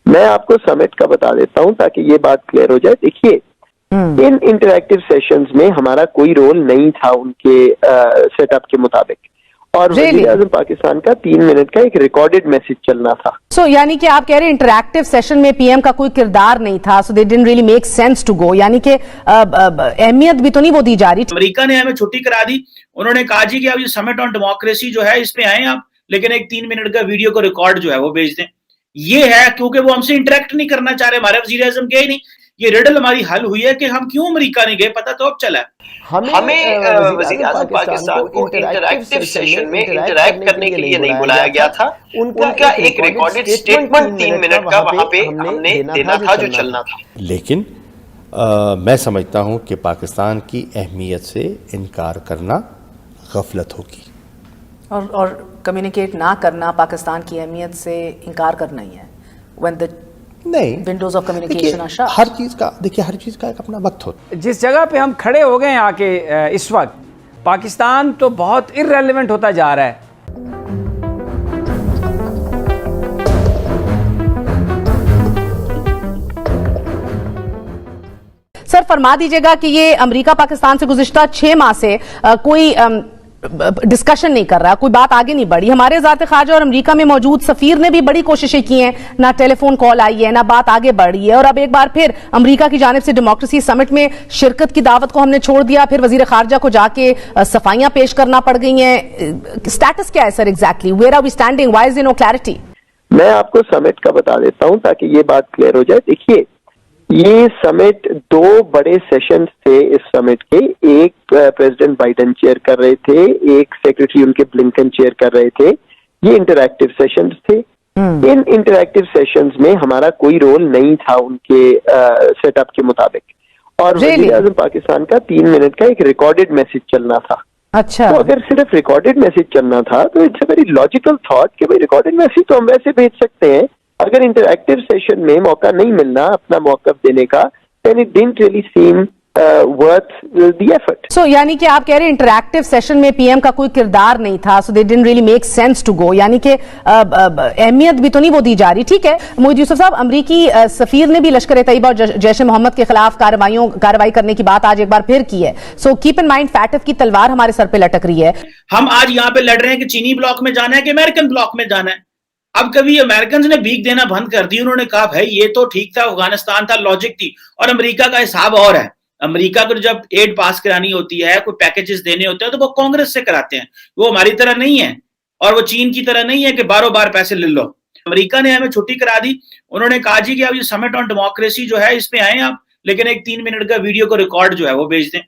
मैं आपको समिट का बता देता हूं ताकि ये बात क्लियर हो जाए। देखिए, इन इंटरैक्टिव सेशंस में हमारा कोई रोल नहीं था उनके सेटअप के मुताबिक, और वज़ीर आज़म पाकिस्तान का 3 मिनट का एक रिकॉर्डेड मैसेज चलना था। सो यानी कि आप कह रहे हैं इंटरैक्टिव सेशन में पीएम का कोई किरदार नहीं था, so they didn't really make sense to go, यानी कि अहमियत भी तो नहीं वो दी जा रही। अमेरिका ने हमें छुट्टी करा दी, उन्होंने कहा जी कि अब ये समिट ऑन डेमोक्रेसी जो है इस पे आए आप, लेकिन एक 3 मिनट का वीडियो को रिकॉर्ड जो है वो भेज दें। ये है क्योंकि वो हमसे इंटरेक्ट नहीं करना चाह रहे, हमारे वज़ीर आज़म गए नहीं। ये रिडल हमारी हल हुई है कि हम क्यों अमेरिका नहीं गए, पता तो अब चला। हमें वज़ीर आज़म पाकिस्तान को इंटरैक्टिव सेशन में इंटरैक्ट करने के लिए नहीं बुलाया गया था। उनका एक रिकॉर्डेड स्टेटमेंट 3 मिनट का वहां पे हमने देना था जो चलना था। लेकिन मैं समझता हूं कि पाकिस्तान की अहमियत से इनकार करना गफलत होगी, और कम्युनिकेट ना करना पाकिस्तान की अहमियत से इनकार करना ही है। व्हेन द नहीं, windows of communication are shut. हर चीज का देखिए, हर चीज का एक अपना वक्त होता है। जिस जगह पे हम खड़े हो गए आके इस वक्त, पाकिस्तान तो बहुत इररेलेवेंट होता जा रहा है। सर फरमा दीजिएगा कि ये अमेरिका पाकिस्तान से गुज़िश्ता 6 माह से कोई डिस्कशन नहीं कर रहा, कोई बात आगे नहीं बढ़ी। हमारे ज़ात ख़ारजा और अमेरिका में मौजूद सफीर ने भी बड़ी कोशिशें की हैं, ना टेलीफोन कॉल आई है, ना बात आगे बढ़ी है, और अब एक बार फिर अमेरिका की जानिब से डेमोक्रेसी समिट में शिरकत की दावत को हमने छोड़ दिया, फिर वजीर ख़ारजा को जाके सफाइयां पेश करना पड़ गई हैं। स्टेटस क्या है sir exactly, where are we standing, why is there no clarity? मैं आपको समिट का बता देता हूं ताकि ये बात क्लियर हो जाए। देखिए, ये समिट 2 बड़े सेशंस थे इस समिट के। एक प्रेसिडेंट बाइडेन चेयर कर रहे थे, एक सेक्रेटरी उनके ब्लिंकन चेयर कर रहे थे। ये इंटरैक्टिव सेशंस थे। इन इंटरैक्टिव सेशंस में हमारा कोई रोल नहीं था उनके सेटअप के मुताबिक, और वज़ीर आज़म पाकिस्तान का 3 मिनट का एक रिकॉर्डेड मैसेज चलना था। अच्छा, तो अगर सिर्फ रिकॉर्डेड मैसेज चलना था तो it's a very logical thought कि भाई रिकॉर्डेड मैसेज तो हम वैसे भेज सकते हैं। अगर इंटरैक्टिव सेशन में मौका नहीं मिलना अपना मौक़िफ़ देने का, then it didn't really seem worth the effort. So यानी कि आप कह रहे हैं इंटरैक्टिव सेशन में पीएम का कोई किरदार नहीं था, so they didn't really make sense to go, यानी कि अहमियत भी तो नहीं वो दी जा रही। ठीक है मोहित यूसुफ साहब, अमरीकी सफीर ने भी लश्कर तैयबा और जैश मोहम्मद के खिलाफ कार्रवाई करने की बात आज एक बार फिर की है। सो कीप इन माइंड फैटिफ की तलवार हमारे सर पे लटक रही है। हम आज यहाँ पे लड़ रहे हैं कि चीनी ब्लॉक में जाना है कि अमेरिकन ब्लॉक में जाना है। अब कभी अमेरिकन ने भीख देना बंद कर दी, उन्होंने कहा भाई ये तो ठीक था, अफगानिस्तान था, लॉजिक थी, और अमेरिका का हिसाब और है। अमेरिका को जब एड पास करानी होती है, कोई पैकेजेस देने होते हैं तो वो कांग्रेस से कराते हैं, वो हमारी तरह नहीं है, और वो चीन की तरह नहीं है कि बारों बार पैसे ले लो। अमेरिका ने हमें छुट्टी करा दी, उन्होंने कहा जी कि अब ये समिट ऑन डेमोक्रेसी जो है इस पे आए आप, लेकिन एक 3 मिनट का वीडियो को रिकॉर्ड जो है वो भेज दें।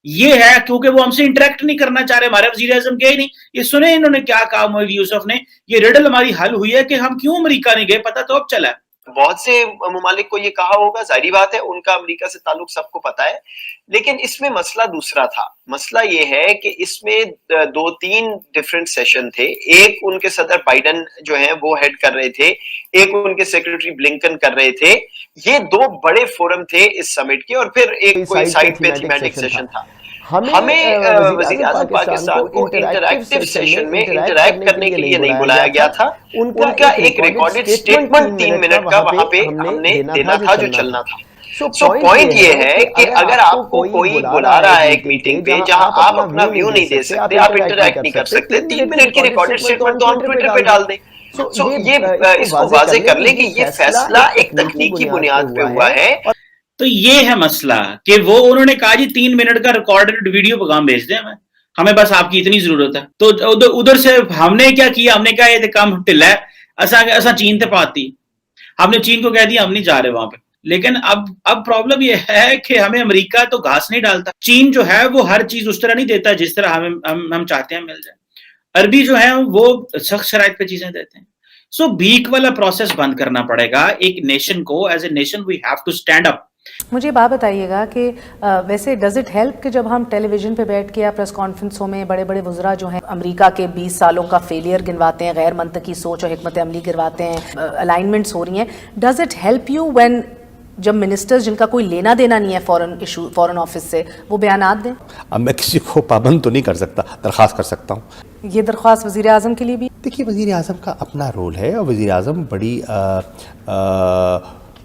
ये है क्योंकि वो हमसे इंटरेक्ट नहीं करना चाह रहे, हमारे वज़ीर आज़म गए नहीं। ये सुने इन्होंने क्या कहा मोहम्मद यूसुफ ने, ये रिडल हमारी हल हुई है कि हम क्यों अमेरिका नहीं गए, पता तो अब चला। बहुत से ममालिक को ये कहा होगा, जाहिर बात है उनका अमेरिका से ताल्लुक सबको पता है, लेकिन इसमें मसला दूसरा था। मसला ये है कि इसमें 2-3 डिफरेंट सेशन थे। एक उनके सदर बाइडेन जो है वो हेड कर रहे थे, एक उनके सेक्रेटरी ब्लिंकन कर रहे थे। ये 2 बड़े फोरम थे इस समिट के, और फिर एक कोई साइड पे थीमेटिक सेशन था। हमें वज़ीर आज़म पाकिस्तान को इंटरैक्टिव सेशन में इंटरैक्ट करने के लिए नहीं बुलाया गया था। उनका एक रिकॉर्डेड स्टेटमेंट 3 मिनट का वहां पे हमने देना था जो चलना था। सो पॉइंट ये है कि अगर आपको कोई बुला रहा है एक मीटिंग पे जहां आप अपना व्यू नहीं दे सकते, आप इंटरैक्ट नहीं कर सकते, 3 मिनट की रिकॉर्डेड स्टेटमेंट तो हम ट्विटर पे डाल दें। सो ये इसको वाज़ेह कर ले कि ये फैसला एक तकनीकी बुनियाद पे हुआ है। तो ये है मसला कि वो उन्होंने कहा जी 3 मिनट का रिकॉर्डेड वीडियो पैगाम भेज दें हमें बस आपकी इतनी जरूरत है। तो उधर से हमने क्या किया, हमने कहा ये काम ढिल्ला है, असा चीन ते पाती, हमने चीन को कह दिया हम नहीं जा रहे वहां पे। लेकिन अब प्रॉब्लम ये है कि हमें अमेरिका तो घास नहीं डालता, चीन जो है वो हर चीज उस तरह नहीं देता जिस तरह हम चाहते हैं मिल जाए। अरबी जो है वो सख्त शराइत पे चीजें देते हैं। सो भीख वाला प्रोसेस बंद करना पड़ेगा एक नेशन को। As a nation we have to stand up. मुझे बात बताइएगा कि वैसे डज इट हेल्प कि जब हम टेलीविजन पे बैठ के या प्रेस कॉन्फ्रेंसों में बड़े बड़े वुज़रा जो हैं अमेरिका के 20 सालों का फेलियर गिनवाते हैं, गैर मंतकी सोच और हिकमत अमली गिनवाते हैं, अलाइनमेंट्स हो रही हैं, does it help you when जब मिनिस्टर्स जिनका कोई लेना देना नहीं है फॉरेन ऑफिस से वो बयानात दें? अब मैं किसी को पाबंद तो नहीं कर सकता, दरख्वास्त कर सकता हूँ। ये दरख्वास्त वज़ीर आज़म के लिए भी? देखिए, वज़ीर आज़म का अपना रोल है और वज़ीर आज़म बड़ी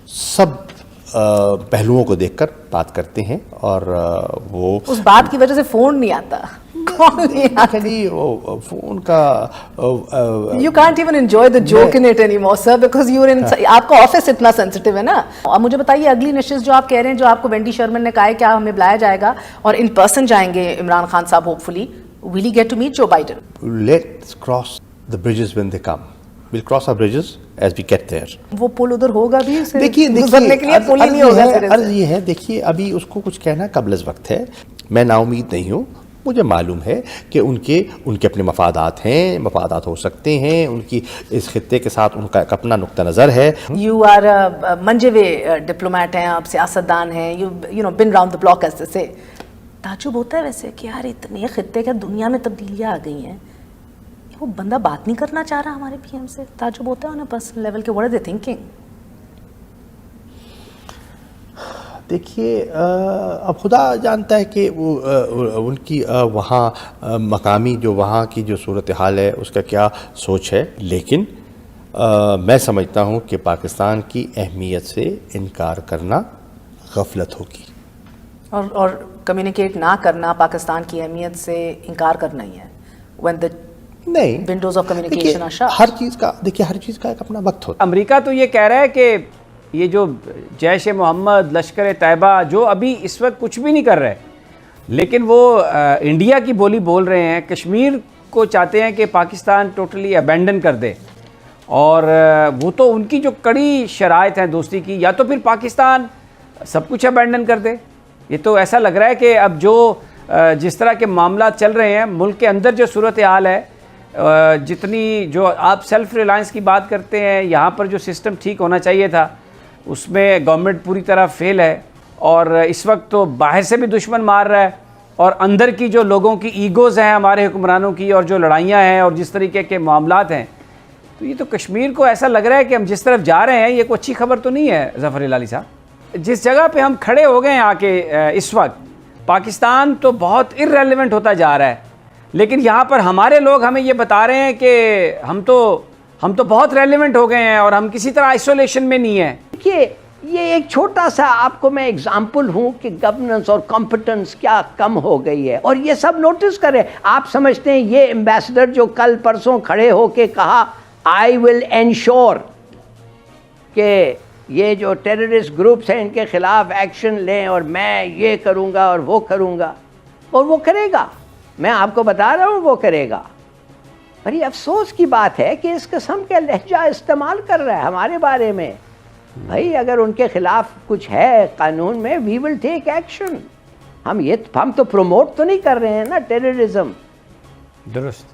सब पहलुओं को देखकर बात करते हैं और वो उस बात की वजह से फ़ोन नहीं आता। कौन नहीं आता? वो फ़ोन का You can't even enjoy the joke in it anymore, sir, because you're in. आपका ऑफिस इतना सेंसिटिव है ना। अब मुझे बताइए, अगली नशिस्त जो आप कह रहे हैं, जो आपको वेंडी शर्मन ने कहा है, क्या हमें बुलाया जाएगा और इन पर्सन जाएंगे इमरान खान साहब hopefully? Will he get to meet Joe Biden? Let's cross the bridges when they come. We'll cross our bridges as we get there. वो पुल उधर होगा भी? देखिए, गुजरने के लिए पुल ही नहीं होगा। अर्ज ये है, देखिए, अभी उसको कुछ कहना कबल वक्त है। मैं नाउमीद नहीं हूँ। मुझे मालूम है कि उनके अपने मफादात हैं, मफादात हो सकते हैं, उनकी इस खित्ते के साथ उनका एक अपना नुक्ता नज़र है। You are मंजे हुए डिप्लोमेट हैं, आप सियासतदान हैं, you know been round the block as they say. ताजुब होता है वैसे कि यार इतने खित्ते क्या दुनिया में तब्दीलियाँ आ गई हैं, वो बंदा बात नहीं करना चाह रहा हमारे पीएम से। ताजुब होता है उन्हें पर्सनल लेवल के, व्हाट आर दे थिंकिंग? देखिए, अब खुदा जानता है कि वो उनकी वहाँ मकामी जो वहाँ की जो सूरत हाल है उसका क्या सोच है, लेकिन मैं समझता हूँ कि पाकिस्तान की अहमियत से इनकार करना गफलत होगी और कम्युनिकेट ना करना पाकिस्तान की अहमियत से इनकार करना ही है। When the नहीं, windows of communication are shut. हर चीज़ का, देखिए, हर चीज़ का एक अपना वक्त होता है। अमेरिका तो ये कह रहा है कि ये जो जैश मोहम्मद, लश्कर तैयबा जो अभी इस वक्त कुछ भी नहीं कर रहे, लेकिन वो इंडिया की बोली बोल रहे हैं, कश्मीर को चाहते हैं कि पाकिस्तान टोटली अबैंडन कर दे। और वो तो उनकी जो कड़ी शराइत हैं दोस्ती की, या तो फिर पाकिस्तान सब कुछ अबैंडन कर दे। ये तो ऐसा लग रहा है कि अब जो जिस तरह के मामला चल रहे हैं मुल्क के अंदर, जो सूरत हाल है, जितनी जो आप सेल्फ रिलायंस की बात करते हैं, यहाँ पर जो सिस्टम ठीक होना चाहिए था उसमें गवर्नमेंट पूरी तरह फेल है। और इस वक्त तो बाहर से भी दुश्मन मार रहा है और अंदर की जो लोगों की ईगोज़ हैं हमारे हुक्मरानों की, और जो लड़ाइयाँ हैं और जिस तरीके के मामलात हैं, तो ये तो कश्मीर को ऐसा लग रहा है कि हम जिस तरफ जा रहे हैं ये कोई अच्छी खबर तो नहीं है। ज़फ़र इलाही साहब, जिस जगह पे हम खड़े हो गए हैं आके इस वक्त, पाकिस्तान तो बहुत इर्रेलेवेंट होता जा रहा है, लेकिन यहाँ पर हमारे लोग हमें ये बता रहे हैं कि हम तो बहुत रेलेवेंट हो गए हैं और हम किसी तरह आइसोलेशन में नहीं हैं। देखिए, ये एक छोटा सा आपको मैं एग्जाम्पल हूँ कि गवर्नेंस और कॉम्पिटेंस क्या कम हो गई है, और ये सब नोटिस करें। आप समझते हैं ये एम्बेसडर जो कल परसों खड़े होके कहा आई विल एंश्योर कि ये जो टेररिस्ट ग्रुप्स हैं इनके खिलाफ एक्शन लें और मैं ये करूँगा और वो करूँगा, और वो करेगा, मैं आपको बता रहा हूँ वो करेगा। पर ये अफसोस की बात है कि इस किस्म का लहजा इस्तेमाल कर रहा है हमारे बारे में। भाई अगर उनके खिलाफ कुछ है कानून में, वी विल टेक एक्शन। हम तो प्रमोट तो नहीं कर रहे हैं ना टेररिज्म। दुरुस्त।